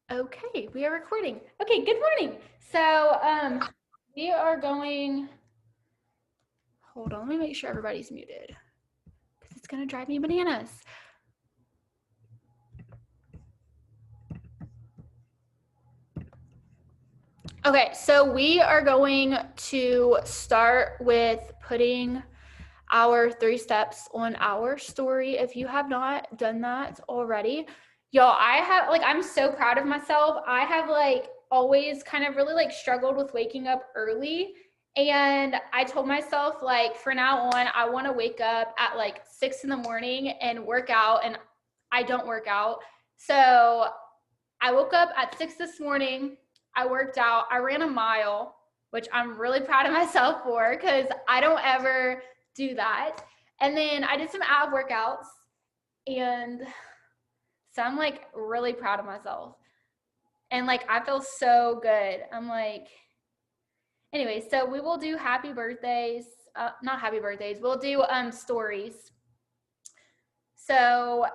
Okay, we are recording. Okay, good morning. So, we are going, hold on, let me make sure everybody's muted because it's gonna drive me bananas. Okay, so we are going to start with putting our 3 steps on our story. If you have not done that already, y'all, I'm so proud of myself. I have always kind of really struggled with waking up early. And I told myself, for now on, I want to wake up at 6 in the morning and work out. And I don't work out. So I woke up at 6 this morning. I worked out. I ran a mile, which I'm really proud of myself for because I don't ever do that. And then I did some ab workouts. And so I'm really proud of myself. And I feel so good. Anyway, so we will do happy birthdays. Not happy birthdays. We'll do stories. So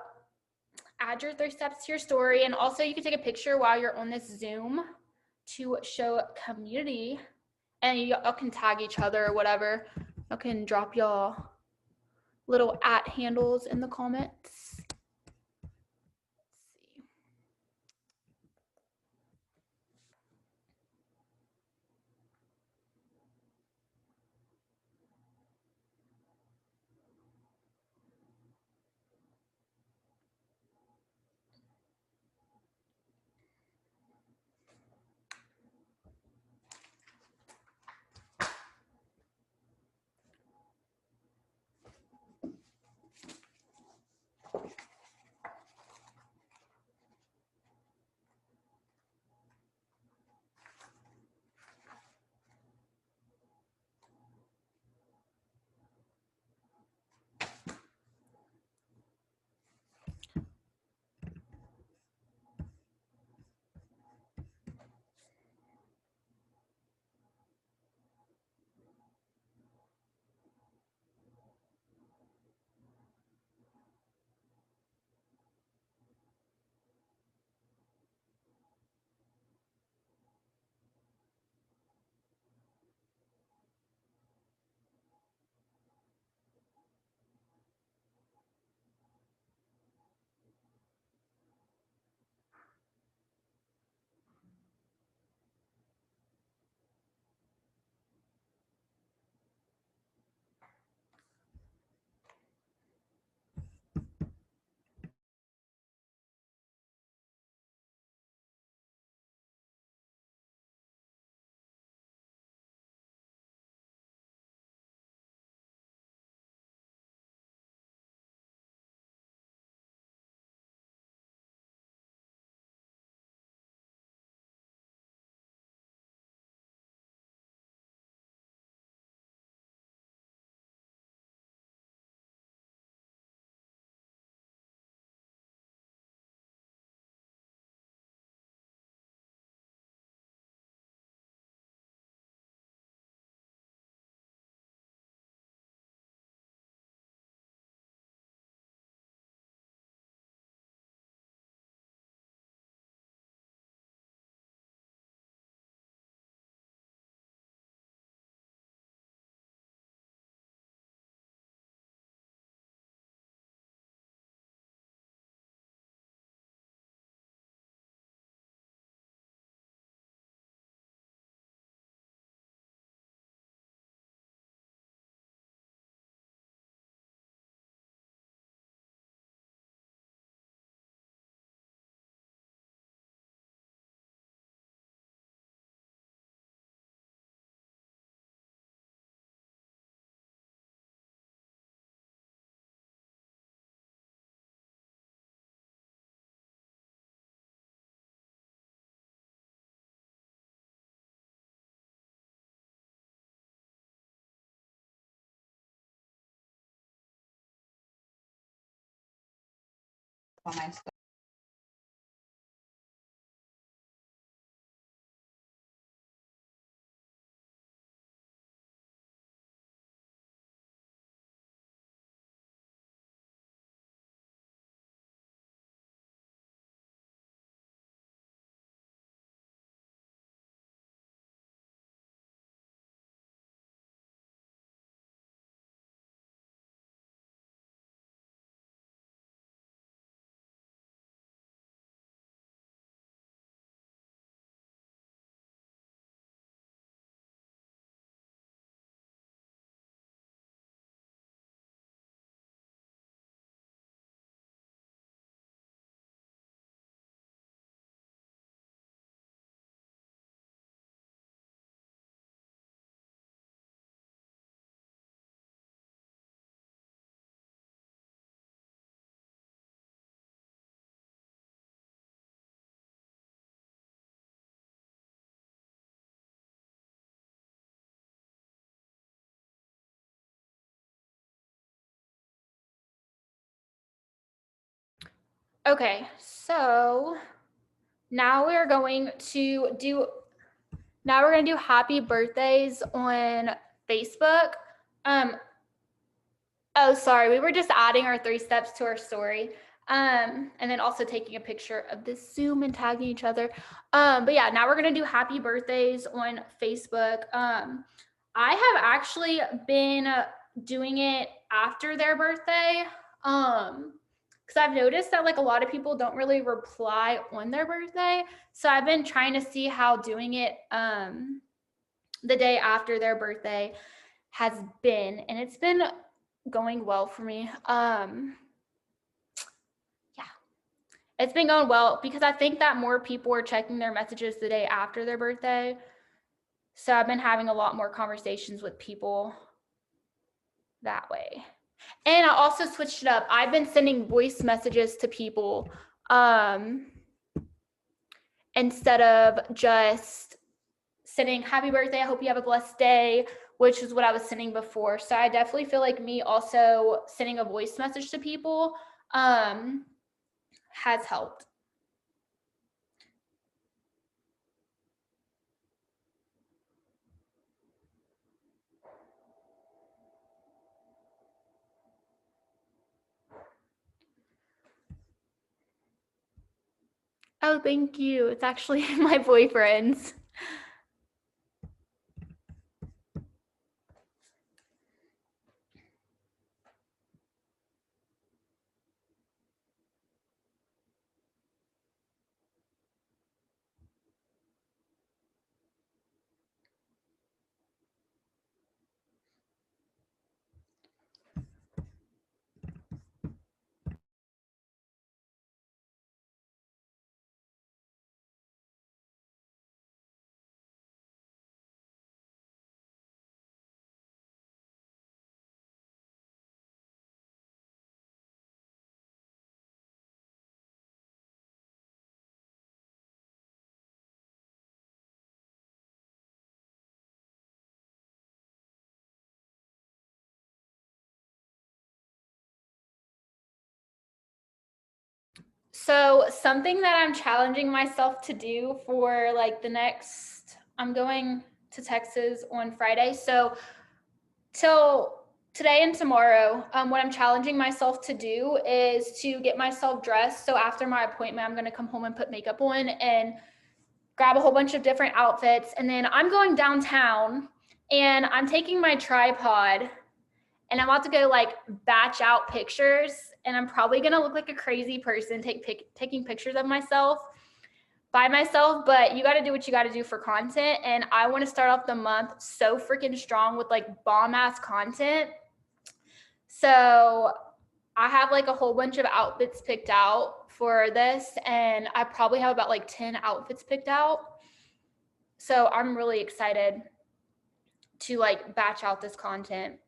add your 3 steps to your story. And also you can take a picture while you're on this Zoom to show community. And y'all can tag each other or whatever. Y'all can drop y'all little at handles in the comments. Okay, so now we're going to do happy birthdays on Facebook. Um, oh, sorry, we were just adding our 3 steps to our story. And then also taking a picture of this Zoom and tagging each other. But yeah, now we're gonna do happy birthdays on Facebook. I have actually been doing it after their birthday. Because I've noticed that like a lot of people don't really reply on their birthday. So I've been trying to see how doing it the day after their birthday has been, and it's been going well for me. Yeah, it's been going well because I think that more people are checking their messages the day after their birthday. So I've been having a lot more conversations with people that way. And I also switched it up. I've been sending voice messages to people instead of just sending happy birthday, I hope you have a blessed day, which is what I was sending before. So I definitely feel like me also sending a voice message to people has helped. Oh, thank you. It's actually my boyfriend's. So something that I'm challenging myself to do for like the next, I'm going to Texas on Friday. So till today and tomorrow, what I'm challenging myself to do is to get myself dressed. So after my appointment, I'm going to come home and put makeup on and grab a whole bunch of different outfits. And then I'm going downtown and I'm taking my tripod and I'm about to go like batch out pictures. And I'm probably going to look like a crazy person taking pictures of myself by myself, but you got to do what you got to do for content. And I want to start off the month so freaking strong with like bomb ass content. So I have like a whole bunch of outfits picked out for this, and I probably have about like 10 outfits picked out. So I'm really excited to like batch out this content.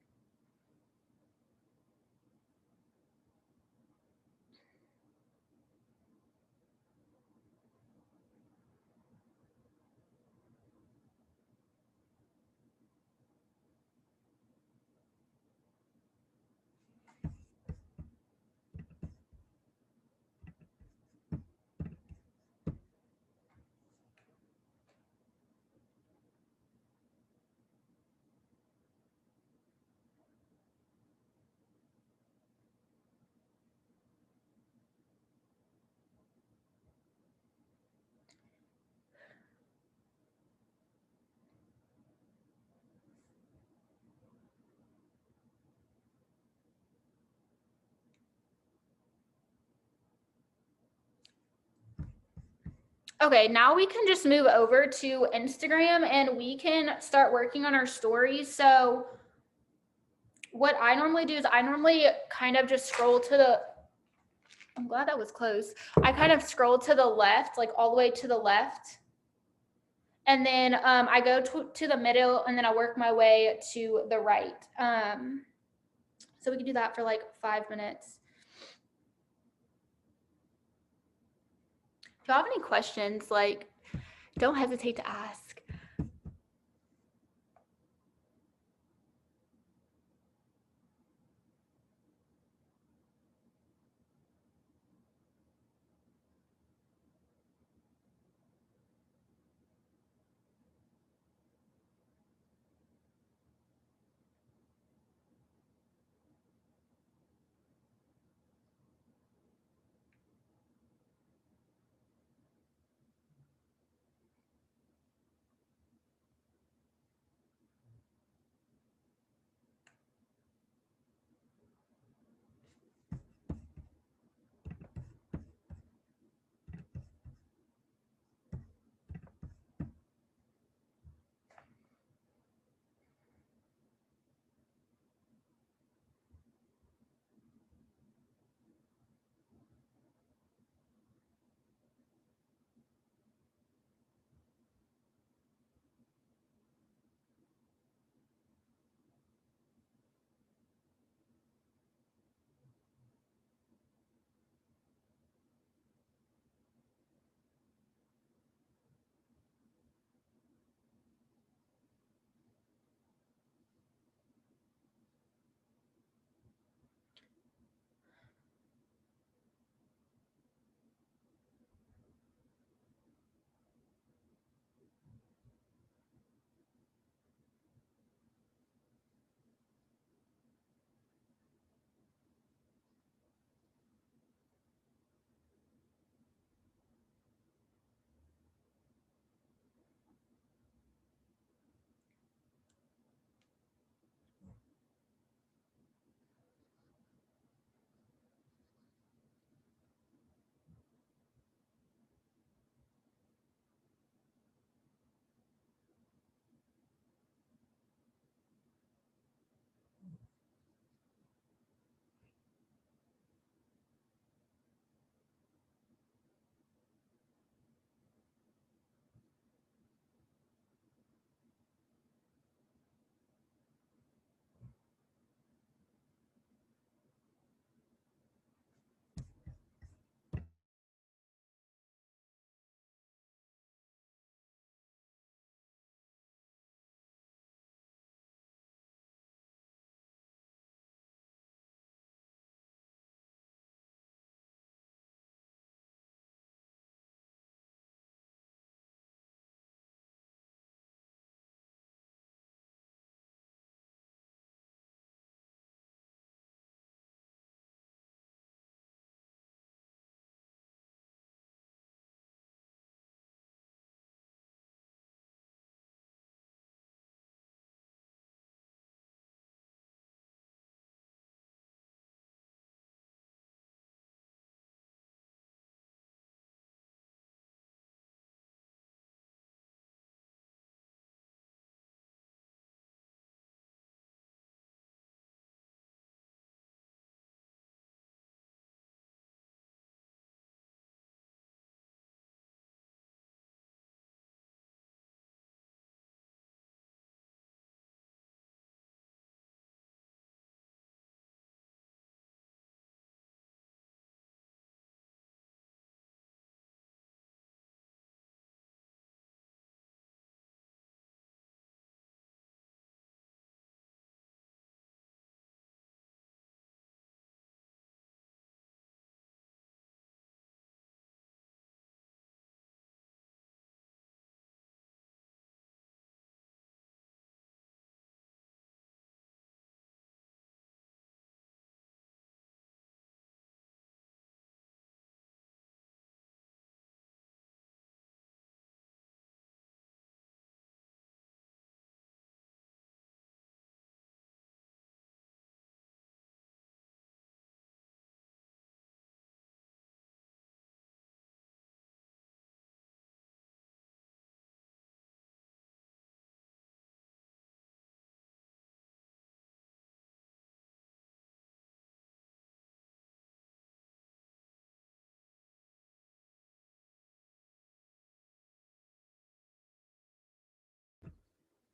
Okay, now we can just move over to Instagram and we can start working on our stories. So what I normally do is I normally kind of just scroll to the, I'm glad that was close. I kind of scroll to the left, like all the way to the left. And then I go to the middle and then I work my way to the right. So we can do that for like 5 minutes. If y'all have any questions, like don't hesitate to ask.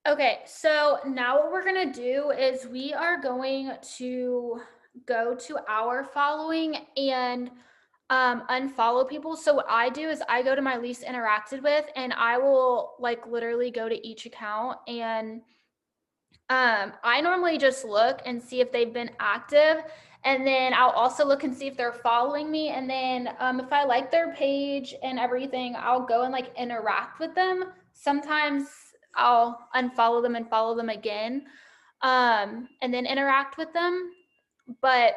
Okay, so now what we're gonna do is we are going to go to our following and unfollow people. So what I do is I go to my least interacted with and I will like literally go to each account and I normally just look and see if they've been active, and then I'll also look and see if they're following me. And then if I like their page and everything, I'll go and like interact with them. Sometimes I'll unfollow them and follow them again, and then interact with them. But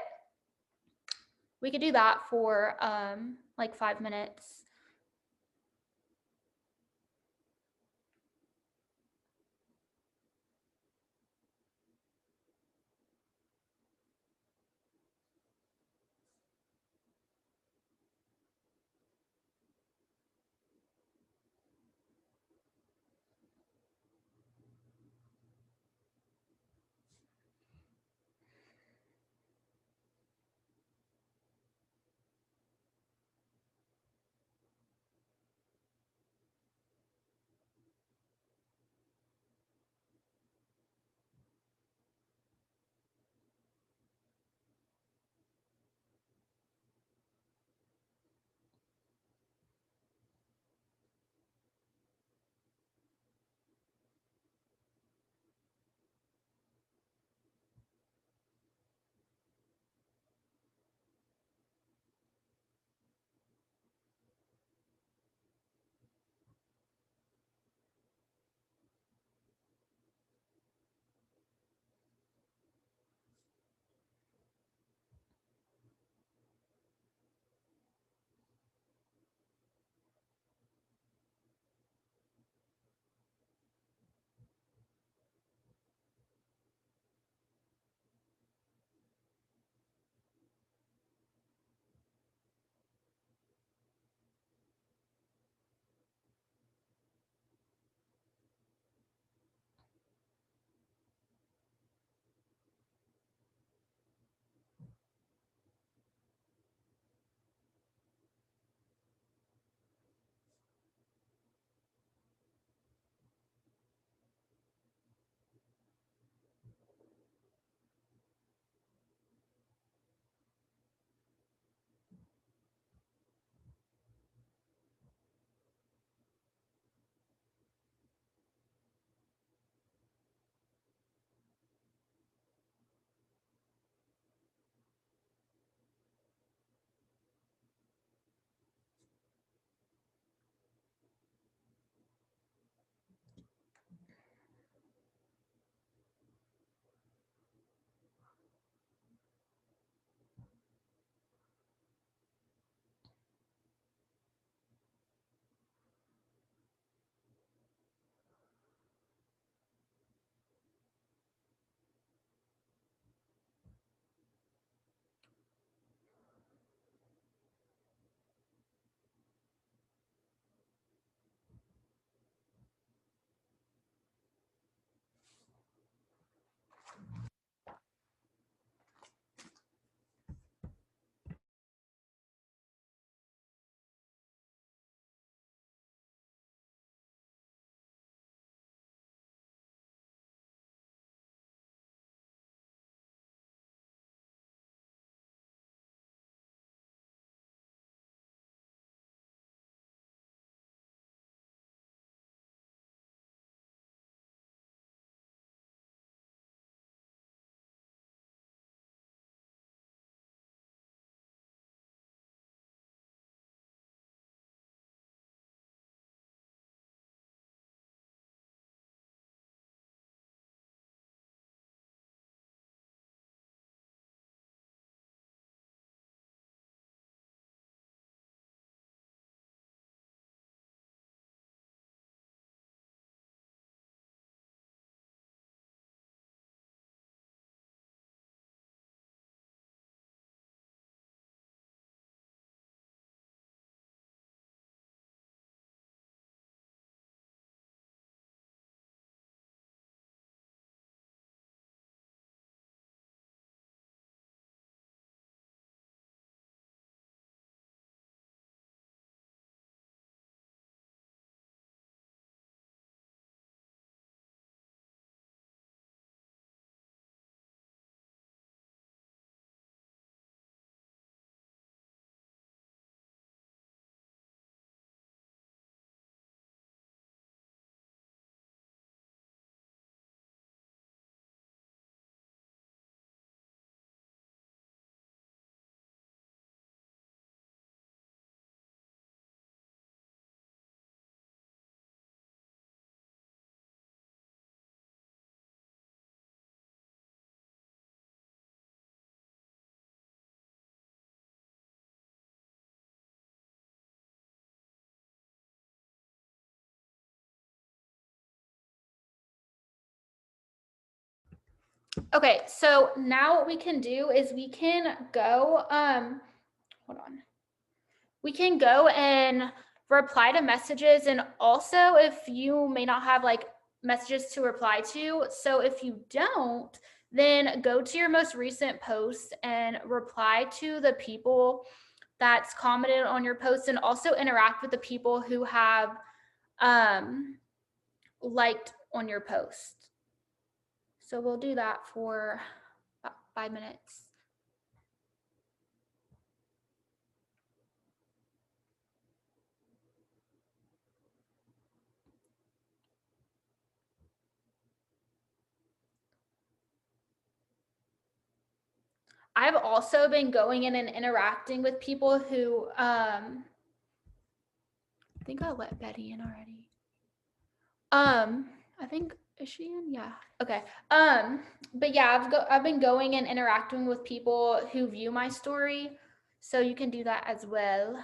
we could do that for like 5 minutes. Okay, so now what we can do is we can go, hold on. We can go and reply to messages, and also if you may not have like messages to reply to, so if you don't, then go to your most recent post and reply to the people that's commented on your post, and also interact with the people who have um, liked on your post. So we'll do that for about 5 minutes. I've also been going in and interacting with people who I think I let Betty in already. I think, is she in? Yeah. Okay. But yeah, I've been going and interacting with people who view my story, so you can do that as well.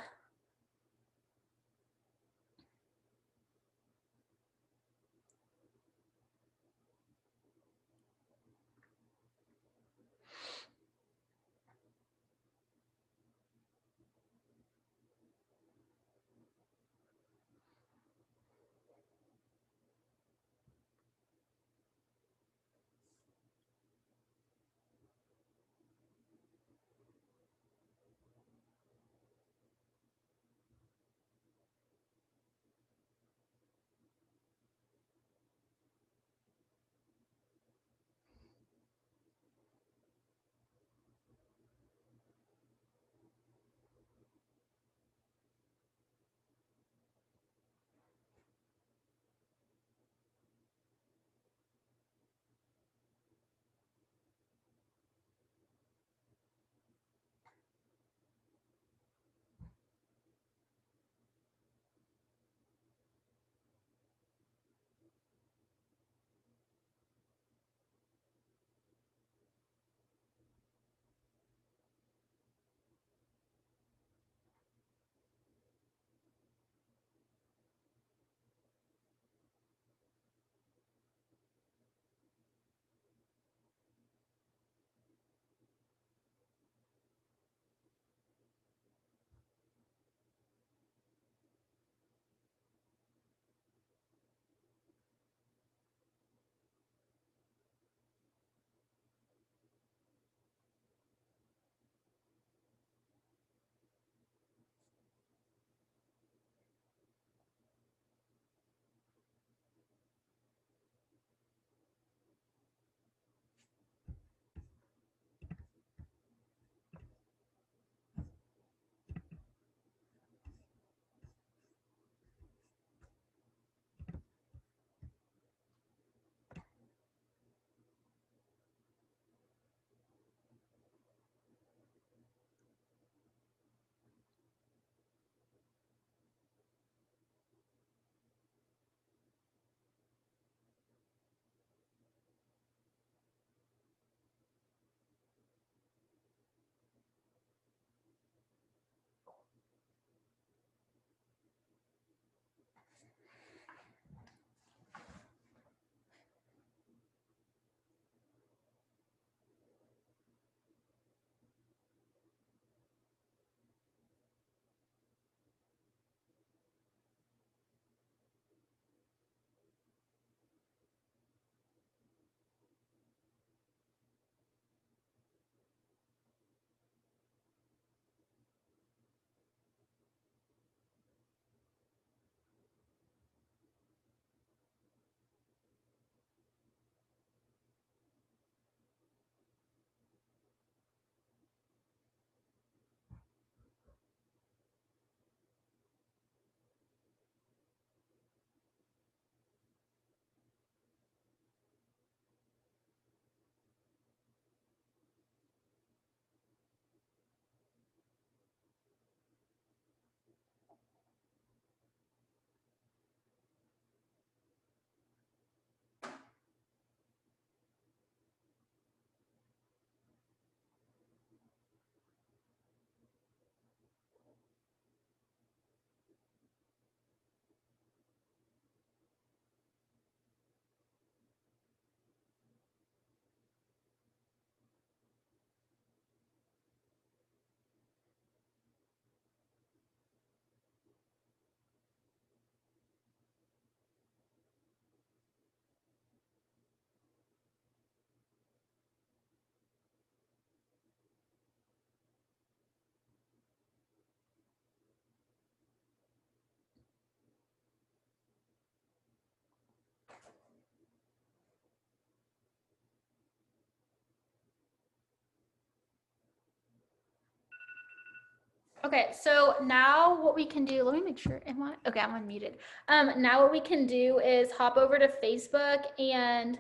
Okay, so now what we can do, let me make sure, okay, I'm unmuted. Now what we can do is hop over to Facebook and,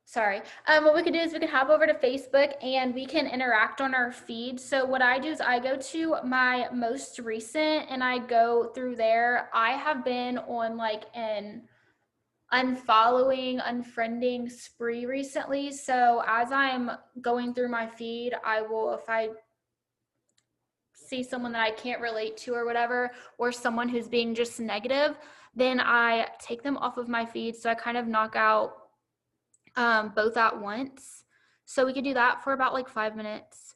sorry. What we could do is we could hop over to Facebook and we can interact on our feed. So what I do is I go to my most recent and I go through there. I have been on like an unfollowing, unfriending spree recently. So as I'm going through my feed, I will, if I see someone that I can't relate to or whatever, or someone who's being just negative, then I take them off of my feed. So I kind of knock out both at once. So we could do that for about like 5 minutes.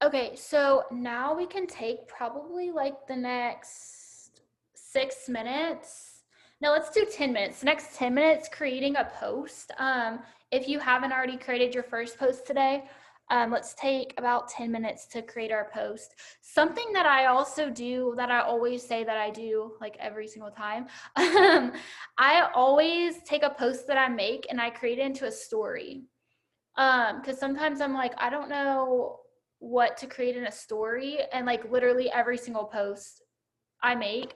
Okay, so now we can take probably like the next 6 minutes. No, let's do 10 minutes. The next 10 minutes creating a post. If you haven't already created your first post today, let's take about 10 minutes to create our post. Something that I also do that I always say that I do like every single time, I always take a post that I make and I create it into a story. Because sometimes I'm like, I don't know what to create in a story, and like literally every single post I make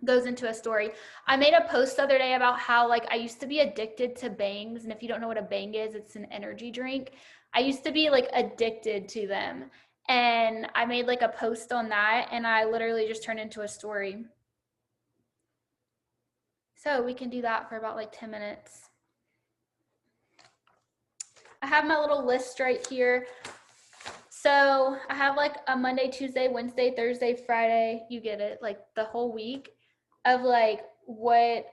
goes into a story. I made a post the other day about how like I used to be addicted to bangs, and if you don't know what a bang is, it's an energy drink. I used to be like addicted to them, and I made like a post on that, and I literally just turned into a story. So we can do that for about like 10 minutes. I have my little list right here. So I have like a Monday, Tuesday, Wednesday, Thursday, Friday, you get it, like the whole week of like what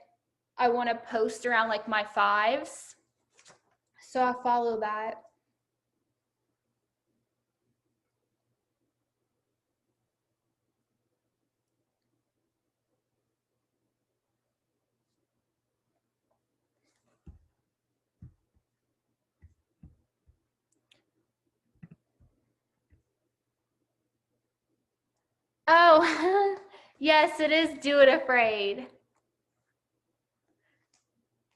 I want to post around like my fives. So I follow that. Oh, yes, it is Do It Afraid.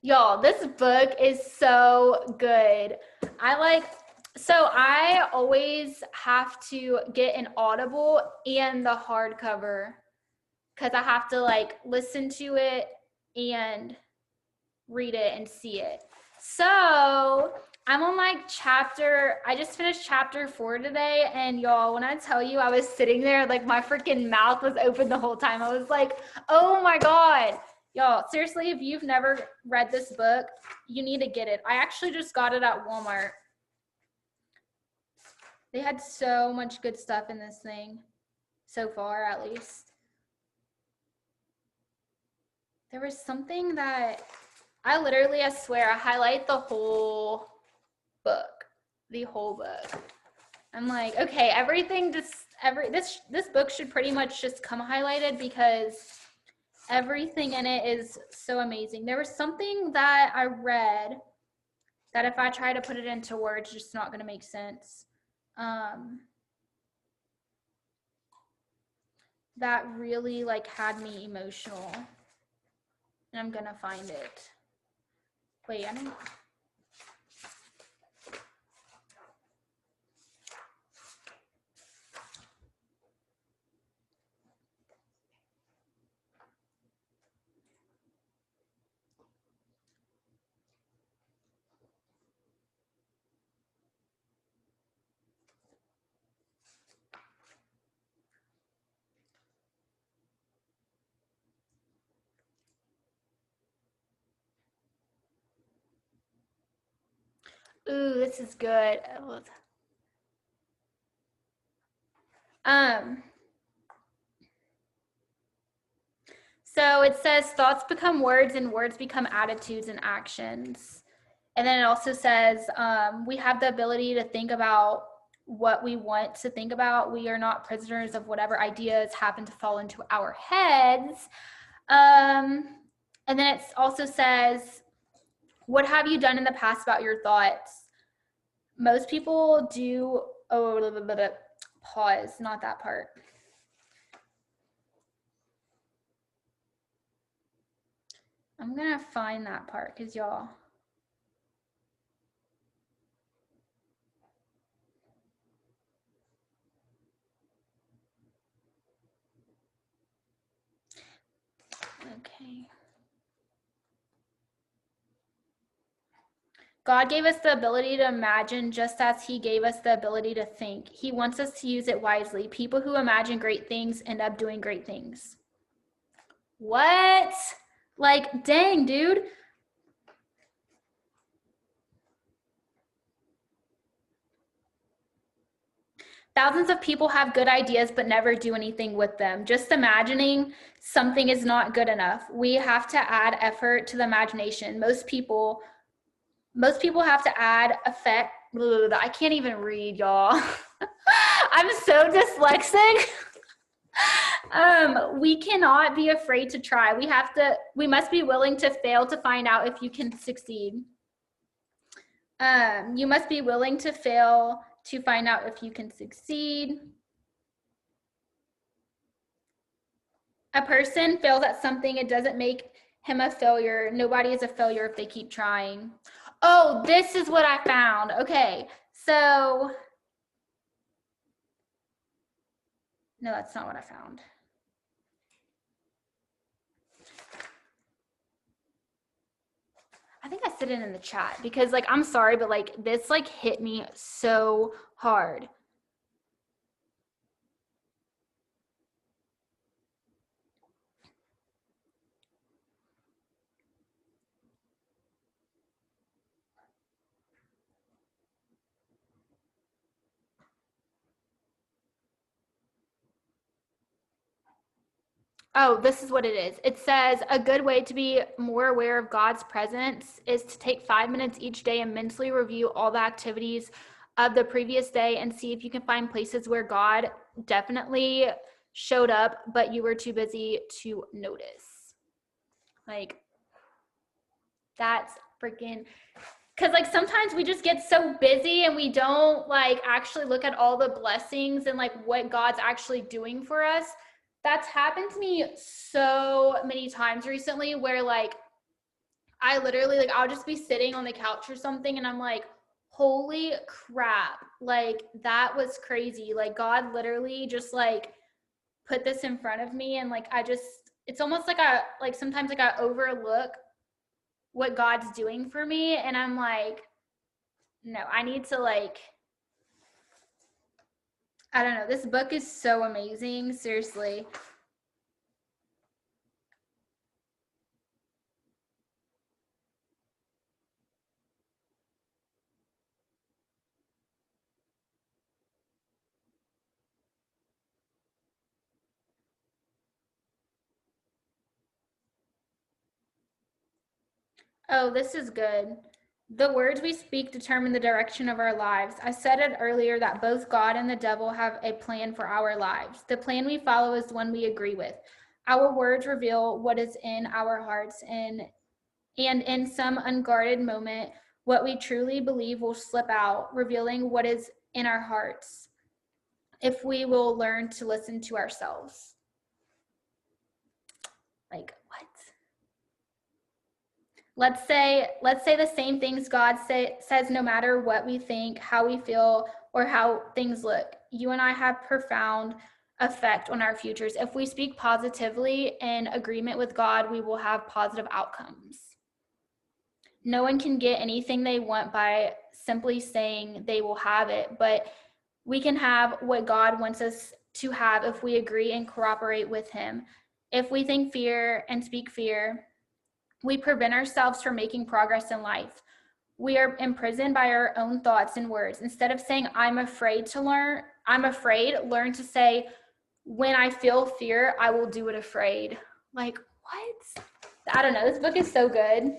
Y'all, this book is so good. I always have to get an Audible and the hardcover because I have to like listen to it and read it and see it. So I'm on like I just finished chapter 4 today. And y'all, when I tell you I was sitting there, like my freaking mouth was open the whole time. I was like, oh my God. Y'all, seriously, if you've never read this book, you need to get it. I actually just got it at Walmart. They had so much good stuff in this thing, so far at least. There was something that I swear, I highlight the whole book. The whole book. I'm like, okay, this book should pretty much just come highlighted because everything in it is so amazing. There was something that I read that if I try to put it into words, it's just not going to make sense. That really like had me emotional. And I'm going to find it. Wait, I don't. Ooh, this is good. So it says thoughts become words and words become attitudes and actions. And then it also says we have the ability to think about what we want to think about. We are not prisoners of whatever ideas happen to fall into our heads. And then it also says, what have you done in the past about your thoughts? Most people do, pause, not that part. I'm gonna find that part because y'all. Okay. God gave us the ability to imagine just as he gave us the ability to think. He wants us to use it wisely. People who imagine great things end up doing great things. What? Like, dang, dude. Thousands of people have good ideas but never do anything with them. Just imagining something is not good enough. We have to add effort to the imagination. Most people have to add I can't even read, y'all. I'm so dyslexic. We cannot be afraid to try. We must be willing to fail to find out if you can succeed. You must be willing to fail to find out if you can succeed. A person fails at something, it doesn't make him a failure. Nobody is a failure if they keep trying. Oh, this is what I found. Okay, so, no, that's not what I found. I think I said it in the chat because like, I'm sorry, but like this like hit me so hard. Oh, this is what it is. It says a good way to be more aware of God's presence is to take 5 minutes each day and mentally review all the activities of the previous day and see if you can find places where God definitely showed up, but you were too busy to notice. Like, that's freaking, because like sometimes we just get so busy and we don't like actually look at all the blessings and like what God's actually doing for us. That's happened to me so many times recently where like I literally like I'll just be sitting on the couch or something and I'm like, holy crap, like that was crazy. Like God literally just like put this in front of me and like I just, it's almost like I like sometimes like I overlook what God's doing for me and I'm like, no, I need to like, I don't know, this book is so amazing, seriously. Oh, this is good. The words we speak determine the direction of our lives. I said it earlier that both God and the devil have a plan for our lives. The plan we follow is the one we agree with. Our words reveal what is in our hearts, and in some unguarded moment, what we truly believe will slip out, revealing what is in our hearts if we will learn to listen to ourselves. Like, what? Let's say the same things God says no matter what we think, how we feel, or how things look. You and I have profound effect on our futures. If we speak positively in agreement with God, we will have positive outcomes. No one can get anything they want by simply saying they will have it, but we can have what God wants us to have if we agree and cooperate with Him. If we think fear and speak fear, we prevent ourselves from making progress in life. We are imprisoned by our own thoughts and words. Instead of saying, I'm afraid, learn to say, when I feel fear, I will do it afraid. Like, what? I don't know. This book is so good.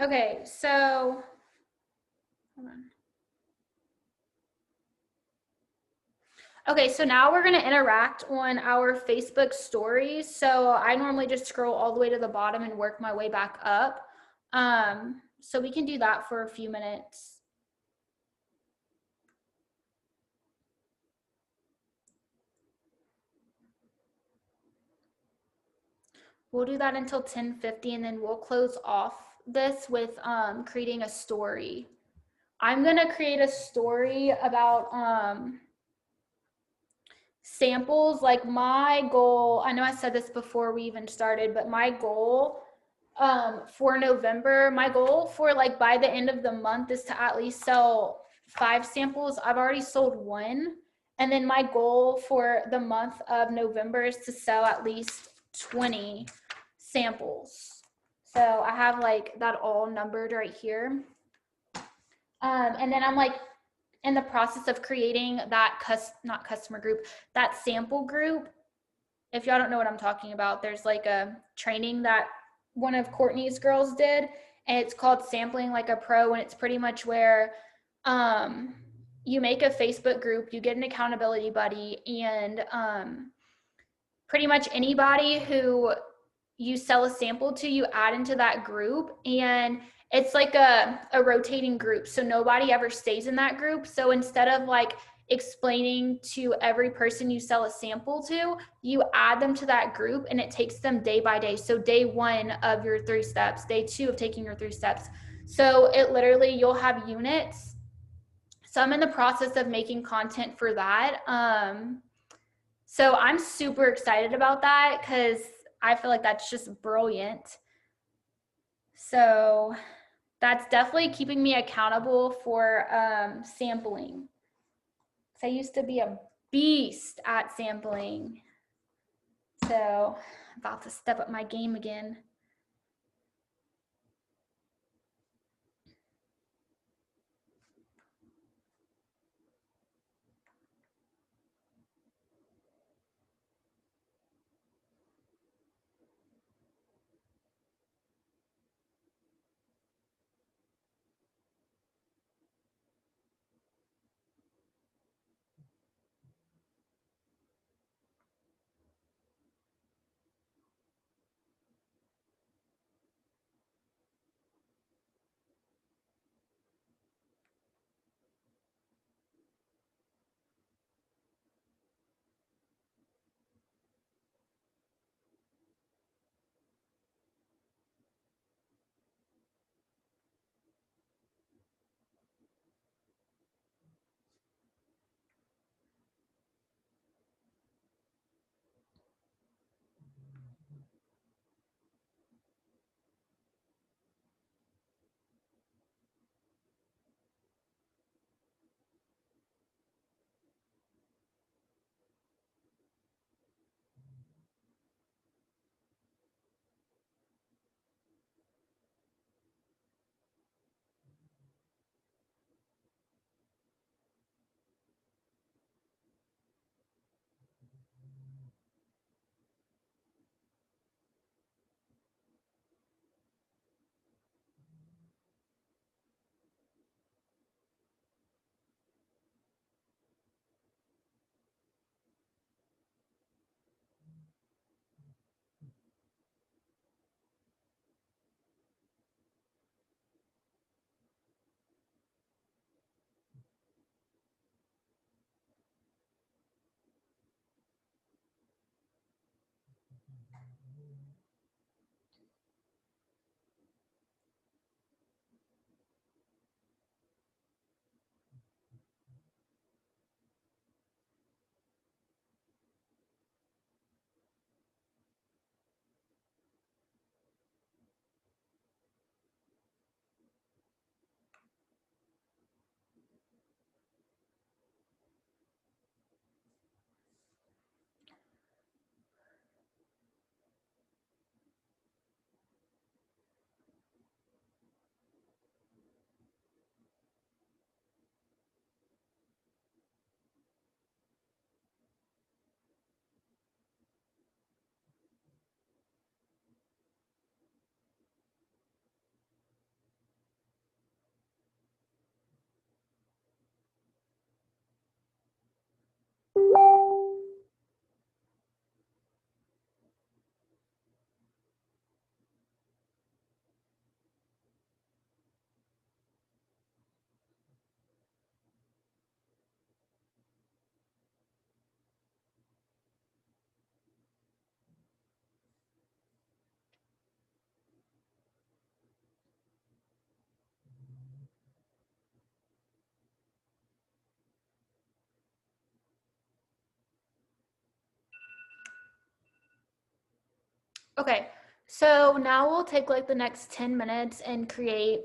Okay, so hold on. Okay, so now we're gonna interact on our Facebook stories. So I normally just scroll all the way to the bottom and work my way back up. So we can do that for a few minutes. We'll do that until 10:50, and then we'll close off this with creating a story. I'm gonna create a story about samples. Like my goal, I know I said this before we even started, but my goal for November, my goal for like by the end of the month is to at least sell 5 samples. I've already sold 1. And then my goal for the month of November is to sell at least 20 samples. So I have like that all numbered right here. And then I'm like in the process of creating that not customer group, that sample group. If y'all don't know what I'm talking about, there's like a training that one of Courtney's girls did, and it's called Sampling Like a Pro, and it's pretty much where you make a Facebook group, you get an accountability buddy, and pretty much anybody who you sell a sample to, you add into that group, and it's like a rotating group, so nobody ever stays in that group. So instead of like explaining to every person you sell a sample to, you add them to that group, and it takes them day by day. So day 1 of your 3 steps, day 2 of taking your 3 steps. So it literally, you'll have units. So I'm in the process of making content for that. So I'm super excited about that because I feel like that's just brilliant. So that's definitely keeping me accountable for sampling. So I used to be a beast at sampling. So I'm about to step up my game again. Okay, so now we'll take like the next 10 minutes and create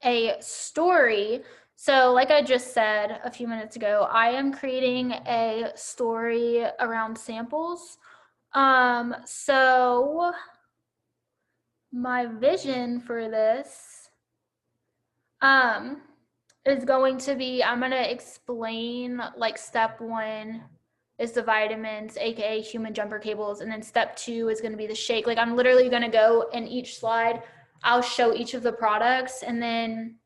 a story. So, like I just said a few minutes ago, I am creating a story around samples. So my vision for this um is going to be, I'm going to explain like step 1 is the vitamins, aka human jumper cables, and then step 2 is going to be the shake. Like I'm literally going to go in each slide, I'll show each of the products, and then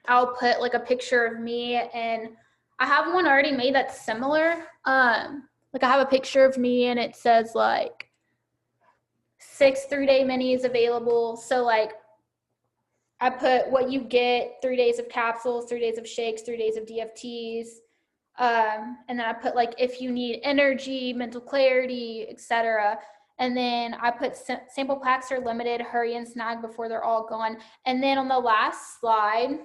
I'll put like a picture of me, and I have one already made that's similar. Like I have a picture of me and it says like 6 3-day minis available. So like I put what you get, 3 days of capsules, 3 days of shakes, 3 days of DFTs. And then I put like if you need energy, mental clarity, etc. And then I put sample packs are limited, hurry and snag before they're all gone. And then on the last slide,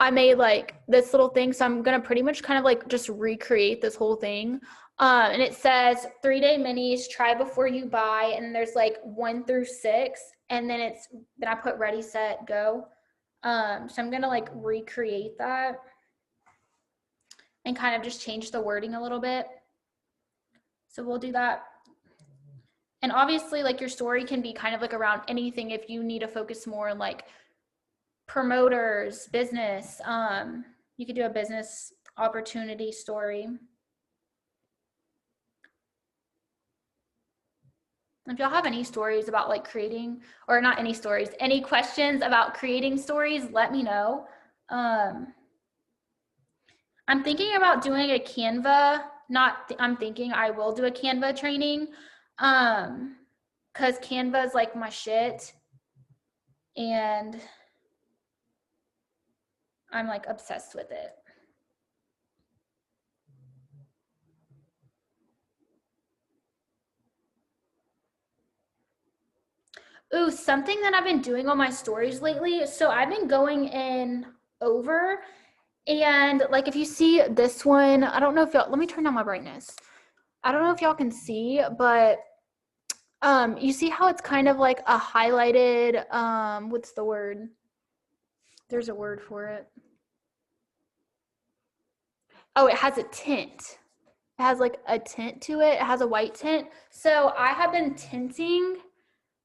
I made like this little thing. So I'm going to pretty much kind of like just recreate this whole thing. And it says 3-day minis, try before you buy. And there's like 1 through 6. And then then I put ready, set, go. So I'm going to like recreate that and kind of just change the wording a little bit. So we'll do that. And obviously like your story can be kind of like around anything if you need to focus more on like promoters, business. You could do a business opportunity story. If y'all have any stories about like creating, or not any stories, any questions about creating stories, let me know. I'm thinking about doing a Canva, I'm thinking I will do a Canva training, because Canva is like my shit, and I'm like obsessed with it. Ooh, something that I've been doing on my stories lately. So I've been going in over, and like if you see this one, I don't know if y'all, let me turn down my brightness. I don't know if y'all can see, but you see how it's kind of like a highlighted, what's the word? There's a word for it. Oh, it has a tint. It has like a tint to it. It has a white tint. So I have been tinting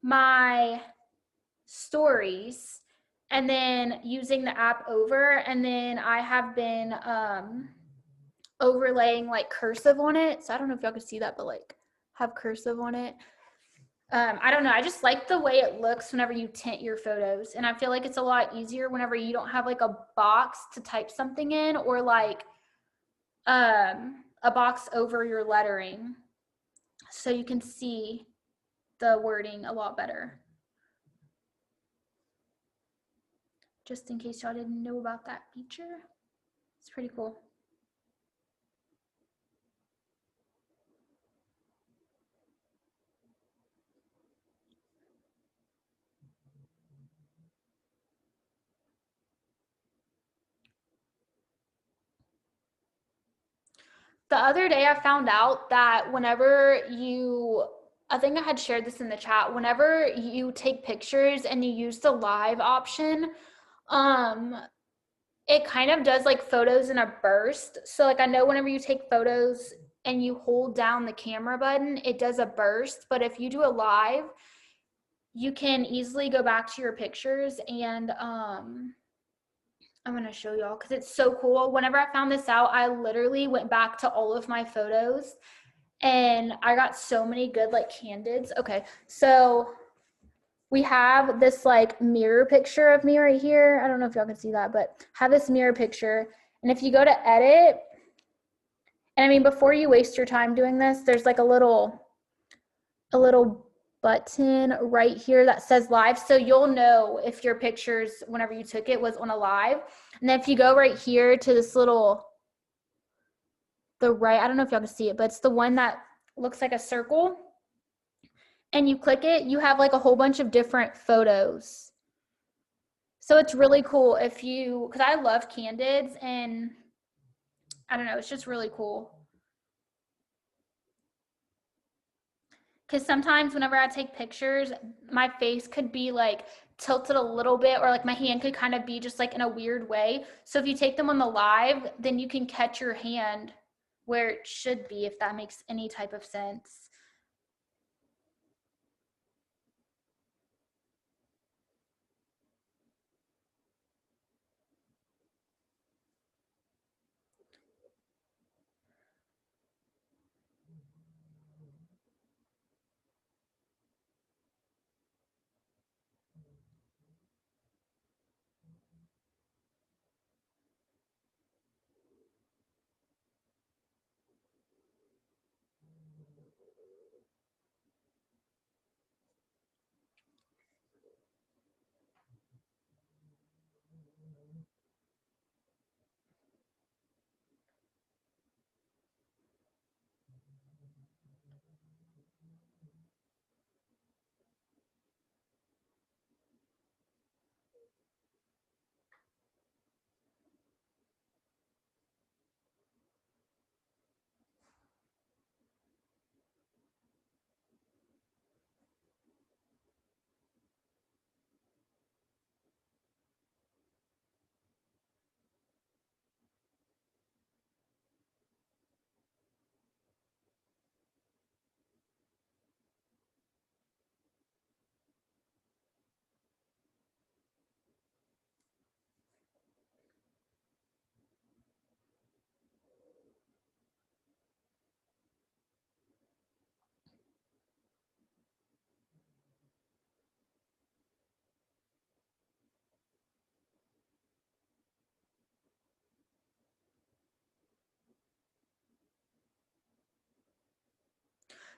my stories and then using the app over, and then I have been overlaying like cursive on it. So I don't know if y'all can see that, but like have cursive on it. I don't know. I just like the way it looks whenever you tint your photos. And I feel like it's a lot easier whenever you don't have like a box to type something in, or like a box over your lettering. So you can see the wording a lot better. Just in case y'all didn't know about that feature. It's pretty cool. The other day I found out that whenever I think I had shared this in the chat, whenever you take pictures and you use the live option, um, it kind of does like photos in a burst. So like I know whenever you take photos and you hold down the camera button, it does a burst. But if you do a live, you can easily go back to your pictures, and I'm going to show y'all because it's so cool. Whenever I found this out, I literally went back to all of my photos and I got so many good like candids. Okay, so we have this like mirror picture of me right here. I don't know if y'all can see that, but have this mirror picture. And if you go to edit, and I mean, before you waste your time doing this, there's like a little button right here that says live. So you'll know if your pictures, whenever you took it, was on a live. And then if you go right here to this little, the right, I don't know if y'all can see it, but it's the one that looks like a circle. And you click it, you have like a whole bunch of different photos. So it's really cool if you, because I love candids, and I don't know, it's just really cool. Because sometimes whenever I take pictures, my face could be like tilted a little bit, or like my hand could kind of be just like in a weird way. So if you take them on the live, then you can catch your hand where it should be, if that makes any type of sense.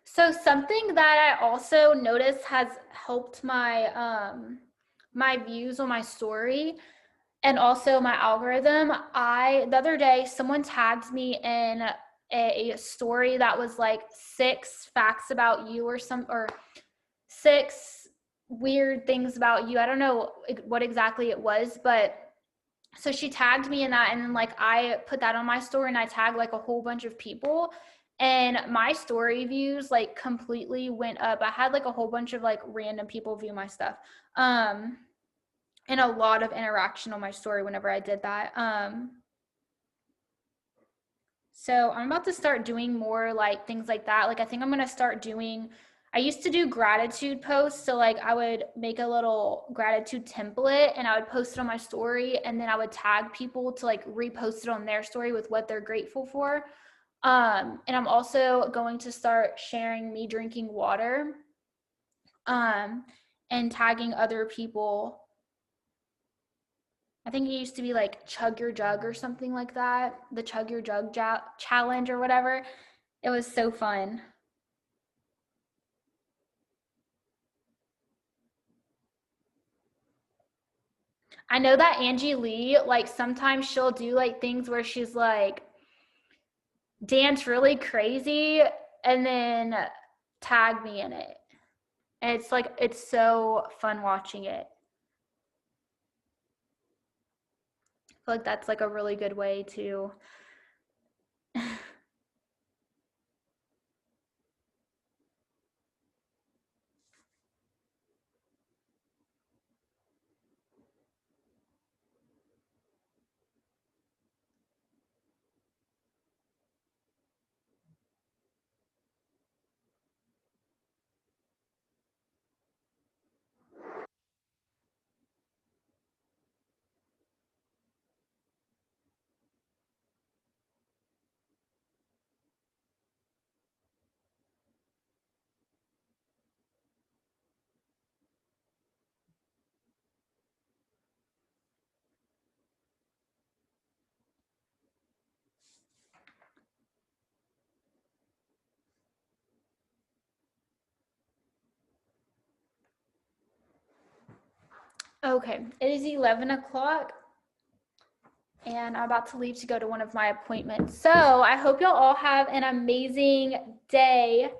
So something that I also noticed has helped my views on my story and also my algorithm. I the other day someone tagged me in a story that was like 6 facts about you, or 6 weird things about you. I don't know what exactly it was, but so she tagged me in that, and then like I put that on my story, and I tagged like a whole bunch of people, and my story views like completely went up. I had like a whole bunch of like random people view my stuff, and a lot of interaction on my story whenever I did that. So I'm about to start doing more like things like that. Like I think I'm gonna start doing. I used to do gratitude posts, so like I would make a little gratitude template and I would post it on my story, and then I would tag people to like repost it on their story with what they're grateful for. And I'm also going to start sharing me drinking water, um, and tagging other people. I think it used to be like chug your jug or something like that, the chug your jug challenge or whatever. It was so fun. I know that Angie Lee, like sometimes she'll do like things where she's like dance really crazy and then tag me in it. And it's like it's so fun watching it. I feel like that's like a really good way to. Okay, it is 11 o'clock and I'm about to leave to go to one of my appointments. So I hope y'all all have an amazing day,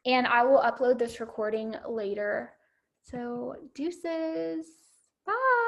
and I will upload this recording later. So deuces. Bye.